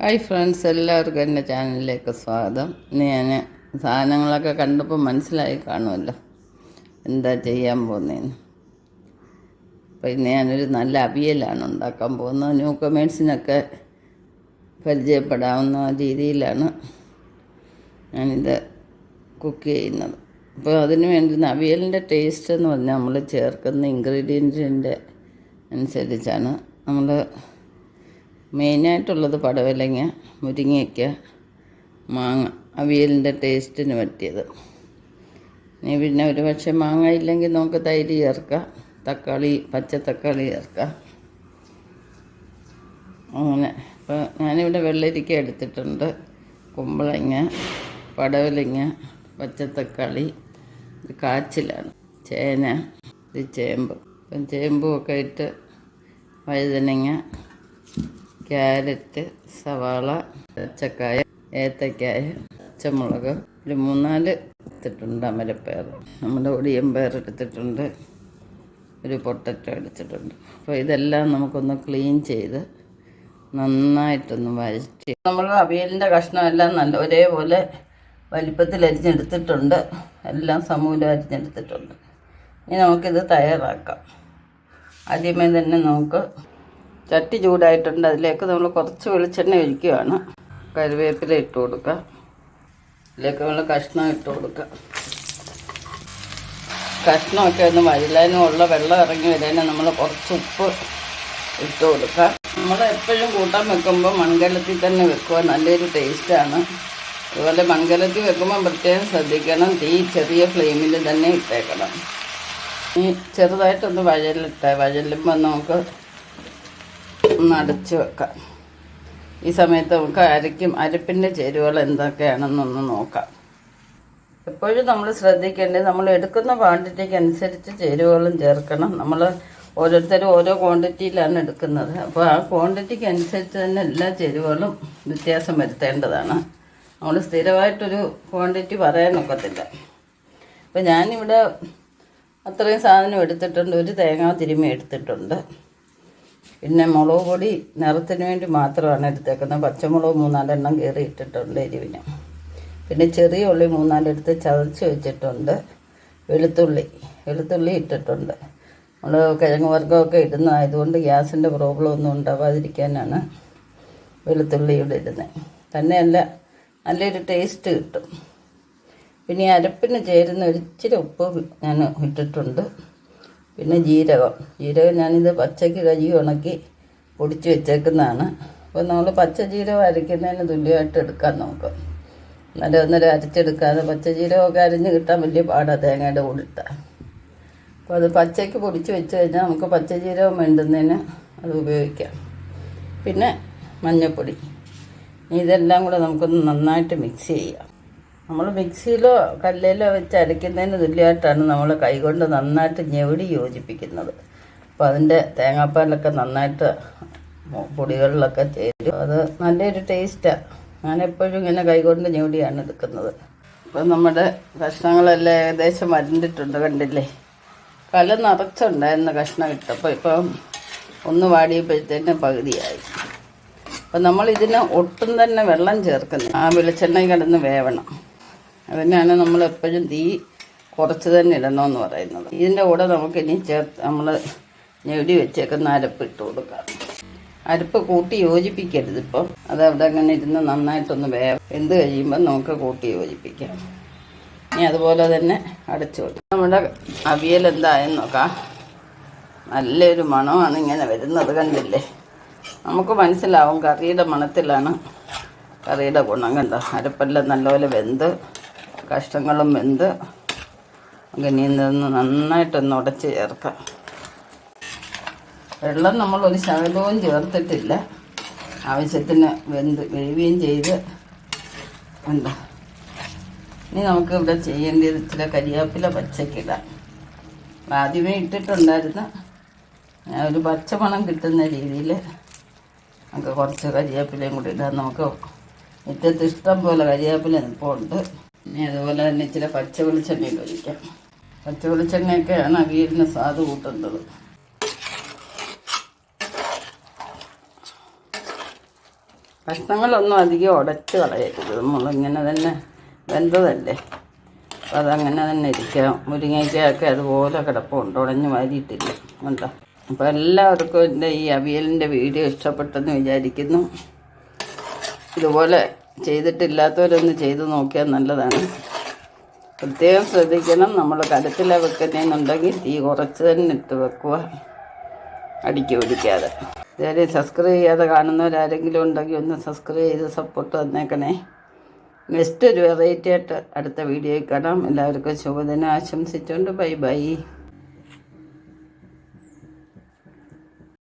Hi friends, എല്ലാവർക്കും എൻ്റെ ചാനലിലേക്ക് സ്വാഗതം. ഇന്ന് ഞാൻ സാധനങ്ങളൊക്കെ കണ്ടപ്പോൾ മനസ്സിലായി കാണുമല്ലോ എന്താ ചെയ്യാൻ പോകുന്നതെന്ന്. അപ്പോൾ ഇന്ന് ഞാനൊരു നല്ല അവിയലാണ് ഉണ്ടാക്കാൻ പോകുന്നത്. ന്യൂ കമേഴ്സിനൊക്കെ പരിചയപ്പെടാവുന്ന രീതിയിലാണ് ഞാനിത് കുക്ക് ചെയ്യുന്നത്. അപ്പോൾ അതിന് വേണ്ടുന്ന അവിയലിൻ്റെ ടേസ്റ്റ് എന്ന് പറഞ്ഞാൽ നമ്മൾ ചേർക്കുന്ന ഇൻഗ്രീഡിയൻറ്റിൻ്റെ അനുസരിച്ചാണ്. നമ്മൾ മെയിനായിട്ടുള്ളത് പടവലങ്ങ, മുരിങ്ങയ്ക്ക, മാങ്ങ, അവിയലിൻ്റെ ടേസ്റ്റിന് പറ്റിയത്. ഇനി പിന്നെ ഒരു പക്ഷേ മാങ്ങ ഇല്ലെങ്കിൽ നമുക്ക് തൈര് ചേർക്കാം, തക്കാളി, പച്ചത്തക്കാളി ചേർക്കാം. അങ്ങനെ ഇപ്പോൾ ഞാനിവിടെ വെള്ളരിക്ക എടുത്തിട്ടുണ്ട്, കുമ്പളങ്ങ, പടവലങ്ങ, പച്ചത്തക്കാളി, ഇത് കാച്ചിലാണ്, ചേന, ഇത് ചേമ്പ്. ഇപ്പം ചേമ്പുമൊക്കെ ഇട്ട് വഴുതനങ്ങ, ക്യാരറ്റ്, സവാള, പച്ചക്കായ, ഏത്തക്കായ, പച്ചമുളക്, ഒരു 3-4 എടുത്തിട്ടുണ്ട്, അമരപ്പയർ, നമ്മുടെ ഒടിയൻ പയർ എടുത്തിട്ടുണ്ട്, ഒരു പൊട്ടറ്റോ എടുത്തിട്ടുണ്ട്. അപ്പോൾ ഇതെല്ലാം നമുക്കൊന്ന് ക്ലീൻ ചെയ്ത് നന്നായിട്ടൊന്ന് വഴറ്റി, നമ്മൾ അവിയലിൻ്റെ കഷ്ണമെല്ലാം നല്ല ഒരേപോലെ വലിപ്പത്തിൽ അരിഞ്ഞെടുത്തിട്ടുണ്ട്, എല്ലാം സമൂലം അരിഞ്ഞെടുത്തിട്ടുണ്ട്. ഇനി നമുക്കിത് തയ്യാറാക്കാം. ആദ്യമേ തന്നെ നമുക്ക് ചട്ടി ചൂടായിട്ടുണ്ട്, അതിലേക്ക് നമ്മൾ കുറച്ച് വെളിച്ചെണ്ണ ഒഴിക്കുകയാണ്. കറിവേപ്പില ഇട്ട് കൊടുക്കുക, അതിലേക്ക് നമ്മൾ കഷ്ണം ഇട്ട് കൊടുക്കുക. കഷ്ണമൊക്കെ ഒന്ന് വഴലാനുമുള്ള വെള്ളം ഇറങ്ങി വരാനും നമ്മൾ കുറച്ച് ഉപ്പ് ഇട്ട് കൊടുക്കുക. നമ്മൾ എപ്പോഴും കൂട്ടാൻ വെക്കുമ്പോൾ മൺകലത്തിൽ തന്നെ വെക്കുക, നല്ലൊരു ടേസ്റ്റാണ്. അതുപോലെ മൺകലത്തിൽ വെക്കുമ്പോൾ പ്രത്യേകം ശ്രദ്ധിക്കണം, തീ ചെറിയ ഫ്ലെയിമിൽ തന്നെ ഇട്ടേക്കണം. ഈ ചെറുതായിട്ടൊന്ന് വഴലുമ്പോൾ നമുക്ക് ഒന്ന് അടച്ച് വെക്കാം. ഈ സമയത്ത് നമുക്ക് അരപ്പിൻ്റെ ചേരുവകൾ എന്തൊക്കെയാണെന്നൊന്ന് നോക്കാം. എപ്പോഴും നമ്മൾ ശ്രദ്ധിക്കേണ്ടത്, നമ്മൾ എടുക്കുന്ന ക്വാണ്ടിറ്റിക്ക് അനുസരിച്ച് ചേരുവകളും ചേർക്കണം. നമ്മൾ ഓരോരുത്തരും ഓരോ ക്വാണ്ടിറ്റിയിലാണ് എടുക്കുന്നത്. അപ്പോൾ ആ ക്വാണ്ടിറ്റിക്ക് അനുസരിച്ച് തന്നെ എല്ലാ ചേരുവകളും വ്യത്യാസം വരുത്തേണ്ടതാണ്. നമ്മൾ സ്ഥിരമായിട്ടൊരു ക്വാണ്ടിറ്റി പറയാനൊക്കത്തില്ല. അപ്പോൾ ഞാനിവിടെ അത്രയും സാധനം എടുത്തിട്ടുണ്ട്. ഒരു തേങ്ങ തിരുമ്മി എടുത്തിട്ടുണ്ട്. പിന്നെ മുളക് പൊടി നിറത്തിന് വേണ്ടി മാത്രമാണ് എടുത്തേക്കുന്നത്. പച്ചമുളക് 3-4 എണ്ണം കീറി ഇട്ടിട്ടുണ്ട് എരിവിന്. പിന്നെ ചെറിയ ഉള്ളി 3-4 എടുത്ത് ചതച്ച് വെച്ചിട്ടുണ്ട്. വെളുത്തുള്ളി ഇട്ടിട്ടുണ്ട്. നമ്മൾ കിഴങ്ങ് വർഗ്ഗമൊക്കെ ഇടുന്നതായതുകൊണ്ട് ഗ്യാസിൻ്റെ പ്രോബ്ലം ഒന്നും ഉണ്ടാവാതിരിക്കാനാണ് വെളുത്തുള്ളിയുടെ ഇടുന്നത്. തന്നെയല്ല, നല്ലൊരു ടേസ്റ്റ് കിട്ടും. പിന്നെ ഈ അരപ്പിന് ചേരുന്ന ഒരിച്ചിരി ഉപ്പ് ഞാൻ ഇട്ടിട്ടുണ്ട്. പിന്നെ ജീരകം ഞാനിത് പച്ചയ്ക്ക് കഴുകി ഉണക്കി പൊടിച്ച് വെച്ചേക്കുന്നതാണ്. അപ്പോൾ നമ്മൾ പച്ച ജീരകം അരയ്ക്കുന്നതിന് തുല്യമായിട്ട് എടുക്കാൻ നോക്കാം. എന്നാലും ഒന്നേരം അരച്ചെടുക്കാതെ പച്ച ജീരകമൊക്കെ അരിഞ്ഞ് കിട്ടാൻ വലിയ പാടാണ് തേങ്ങയുടെ കൂടെ ഇട്ടാൽ. അപ്പോൾ അത് പച്ചയ്ക്ക് പൊടിച്ച് വെച്ച് കഴിഞ്ഞാൽ നമുക്ക് പച്ച ജീരകം വേണ്ടുന്നതിന് അത് ഉപയോഗിക്കാം. പിന്നെ മഞ്ഞൾപ്പൊടി, ഇതെല്ലാം കൂടെ നമുക്കൊന്ന് നന്നായിട്ട് മിക്സ് ചെയ്യാം. നമ്മൾ മിക്സിയിലോ കല്ലിലോ വെച്ച് അരയ്ക്കുന്നതിന് തുല്യമായിട്ടാണ് നമ്മൾ കൈകൊണ്ട് നന്നായിട്ട് ഞെവിടി യോജിപ്പിക്കുന്നത്. അപ്പോൾ അതിൻ്റെ തേങ്ങാപ്പാലൊക്കെ നന്നായിട്ട് പൊടികളിലൊക്കെ ചേരും. അത് നല്ലൊരു ടേസ്റ്റാണ്. ഞാനെപ്പോഴും ഇങ്ങനെ കൈകൊണ്ട് ഞെവിടിയാണ് എടുക്കുന്നത്. അപ്പോൾ നമ്മുടെ കഷ്ണങ്ങളെല്ലാം ഏകദേശം വരണ്ടിട്ടുണ്ട്, കണ്ടില്ലേ? കല നിറച്ചുണ്ടായിരുന്ന കഷ്ണം ഇട്ടപ്പോൾ ഇപ്പം ഒന്ന് വാടിയപ്പോഴത്തേന് പകുതിയായി. അപ്പം നമ്മളിതിന് ഒട്ടും തന്നെ വെള്ളം ചേർക്കുന്നത്, ആ വെളിച്ചെണ്ണ കിടന്ന് വേവണം. അതിനാണ് നമ്മളെപ്പോഴും തീ കുറച്ച് തന്നെ ഇടണമെന്ന് പറയുന്നത്. ഇതിൻ്റെ കൂടെ നമുക്കിനി നമ്മൾ ഞെടി വെച്ചേക്കുന്ന അരപ്പ് ഇട്ട് കൊടുക്കാം. അരപ്പ് കൂട്ടി യോജിപ്പിക്കരുത്. ഇപ്പം അതവിടെ അങ്ങനെ ഇരുന്ന് നന്നായിട്ടൊന്ന് വെന്ത് കഴിയുമ്പോൾ നമുക്ക് കൂട്ടി യോജിപ്പിക്കാം. ഇനി അതുപോലെ തന്നെ അടച്ചു കൊടുക്കും. നമ്മുടെ അവിയൽ എന്തായെന്ന് നോക്കാം. നല്ലൊരു മണമാണ് ഇങ്ങനെ വരുന്നത്, കണ്ടില്ലേ? നമുക്ക് മനസ്സിലാവും കറിയുടെ മണത്തിലാണ് കറിയുടെ ഗുണം. കണ്ടോ, അരപ്പെല്ലാം നല്ലപോലെ വെന്ത്, കഷ്ണങ്ങളും വെന്ത്. ഇനി ഇതൊന്ന് നന്നായിട്ടൊന്ന് ഉടച്ച് ചേർക്കാം. വെള്ളം നമ്മളൊരു ശകലവും ചേർത്തിട്ടില്ല. ആവശ്യത്തിന് വേവുകയും ചെയ്ത് ഉണ്ട്. ഇനി നമുക്ക് ഇവിടെ ചെയ്യേണ്ടത് ഇച്ചിരി കരിവേപ്പില പച്ചക്കിടാം. ആദ്യമേ ഇട്ടിട്ടുണ്ടായിരുന്നു. ഒരു പച്ചമണം കിട്ടുന്ന രീതിയിൽ നമുക്ക് കുറച്ച് കരിവേപ്പിലയും കൂടി ഇടാം. നമുക്ക് മുറ്റത്ത് ഇഷ്ടം പോലെ കരിവേപ്പില നിൽപ്പുണ്ട്. ഇനി അതുപോലെ തന്നെ ഇച്ചിരി പച്ച വെളിച്ചെണ്ണയിൽ ഒഴിക്കാം. പച്ച വെളിച്ചെണ്ണയൊക്കെയാണ് അവിയലിന് സ്വാദ് കൂട്ടുന്നത്. കഷ്ണങ്ങളൊന്നും അധികം ഉടച്ച് കളയരുത്, നമ്മളിങ്ങനെ തന്നെ വെന്തതല്ലേ, അപ്പോൾ അതങ്ങനെ തന്നെ ഇരിക്കാം. മുരിങ്ങയ്ക്കയൊക്കെ അതുപോലെ കിടപ്പുണ്ട്, ഉടഞ്ഞ് വാരിയിട്ടില്ല ഉണ്ടോ. അപ്പോൾ എല്ലാവർക്കും എൻ്റെ ഈ അവിയലിൻ്റെ വീഡിയോ ഇഷ്ടപ്പെട്ടെന്ന് വിചാരിക്കുന്നു. ഇതുപോലെ ചെയ്തിട്ടില്ലാത്തവരൊന്ന് ചെയ്ത് നോക്കിയാൽ നല്ലതാണ്. പ്രത്യേകം ശ്രദ്ധിക്കണം, നമ്മൾ കടുപ്പിലാണ് വെക്കുന്നതെന്നുണ്ടെങ്കിൽ തീ കുറച്ച് തന്നെ ഇട്ട് വെക്കുക, അടുക്കി പിടിക്കാതെ. ഇതുവരെ സബ്സ്ക്രൈബ് ചെയ്യാതെ കാണുന്നവരാരെങ്കിലും ഉണ്ടെങ്കിൽ ഒന്ന് സബ്സ്ക്രൈബ് ചെയ്ത് സപ്പോർട്ട് തന്നേക്കണേ. നെക്സ്റ്റ് ഒരു വെറൈറ്റി ആയിട്ട് അടുത്ത വീഡിയോയിൽ കാണാം. എല്ലാവർക്കും ശുഭദിനം ആശംസിച്ചുകൊണ്ട് ബൈ ബൈ.